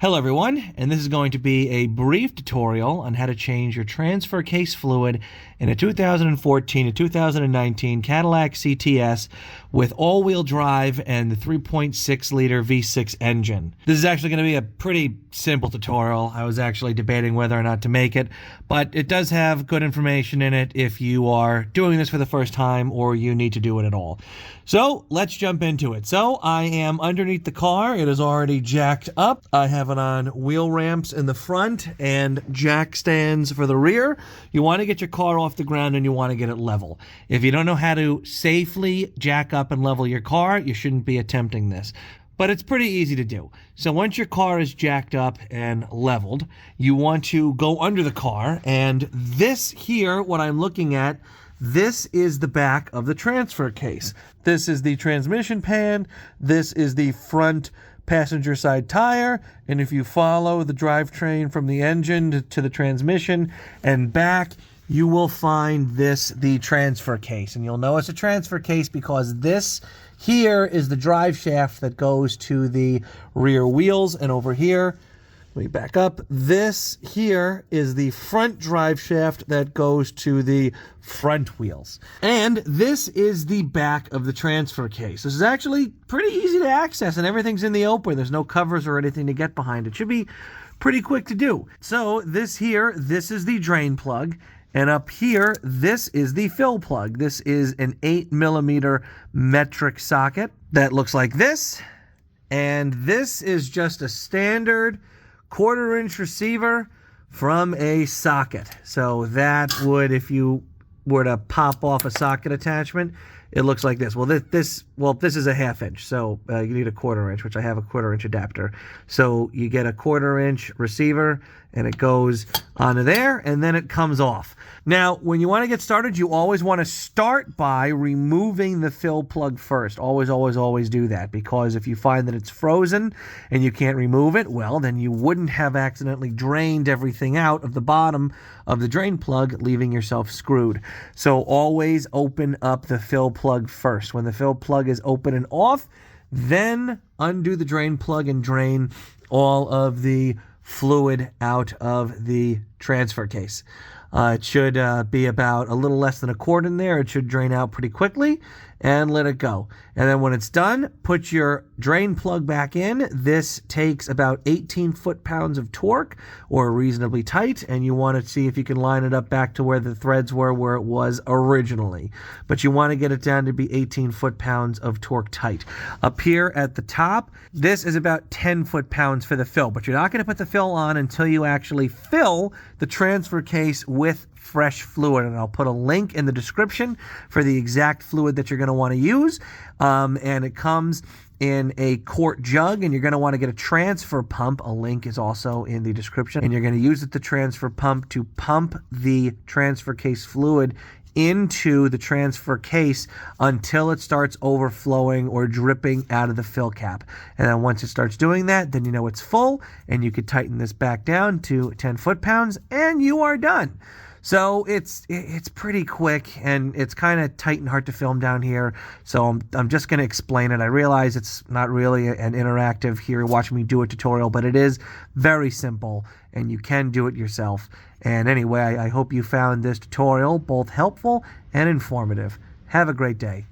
Hello everyone, and this is going to be a brief tutorial on how to change your transfer case fluid in a 2014 to 2019 Cadillac CTS with all-wheel drive and the 3.6-liter V6 engine. This is actually going to be a pretty simple tutorial. I was actually debating whether or not to make it, but it does have good information in it if you are doing this for the first time or you need to do it at all. So let's jump into it. So I am underneath the car. It is already jacked up. I have it on wheel ramps in the front and jack stands for the rear. You want to get your car off the ground and you want to get it level. If you don't know how to safely jack up and level your car, you shouldn't be attempting this. But it's pretty easy to do. So once your car is jacked up and leveled, you want to go under the car, and this here, what I'm looking at, this is the back of the transfer case. This is the transmission pan. This is the front passenger side tire. And if you follow the drivetrain from the engine to the transmission and back, you will find this, the transfer case. And you'll know it's a transfer case because this here is the drive shaft that goes to the rear wheels. And over here, let me back up. This here is the front drive shaft that goes to the front wheels. And this is the back of the transfer case. This is actually pretty easy to access and everything's in the open. There's no covers or anything to get behind. It should be pretty quick to do. So this here, this is the drain plug. And up here, this is the fill plug. This is an 8mm metric socket that looks like this. And this is just a standard 1/4-inch receiver from a socket. So that would, if you were to pop off a socket attachment, it looks like this. Well, this is a 1/2 inch, so you need a 1/4 inch, which I have a 1/4 inch adapter. So you get a 1/4 inch receiver, and it goes onto there, and then it comes off. Now, when you want to get started, you always want to start by removing the fill plug first. Always, always, always do that, because if you find that it's frozen and you can't remove it, well, then you wouldn't have accidentally drained everything out of the bottom of the drain plug, leaving yourself screwed. So always open up the fill plug first. When the fill plug is open and off, then undo the drain plug and drain all of the fluid out of the transfer case. It should be about a little less than a quart in there. It should drain out pretty quickly, and let it go. And then when it's done, put your drain plug back in. This takes about 18 foot-pounds of torque, or reasonably tight, and you want to see if you can line it up back to where the threads were where it was originally. But you want to get it down to be 18 foot-pounds of torque tight. Up here at the top, this is about 10 foot-pounds for the fill, but you're not going to put the fill on until you actually fill the transfer case with fresh fluid, and I'll put a link in the description for the exact fluid that you're going to want to use. And it comes in a quart jug, and you're going to want to get a transfer pump. A link is also in the description, and you're going to use the transfer pump to pump the transfer case fluid into the transfer case until it starts overflowing or dripping out of the fill cap. And then once it starts doing that, then you know it's full, and you could tighten this back down to 10 foot-pounds, and you are done. So it's pretty quick, and it's kind of tight and hard to film down here. So I'm just going to explain it. I realize it's not really an interactive here watching me do a tutorial, but it is very simple, and you can do it yourself. And anyway, I hope you found this tutorial both helpful and informative. Have a great day.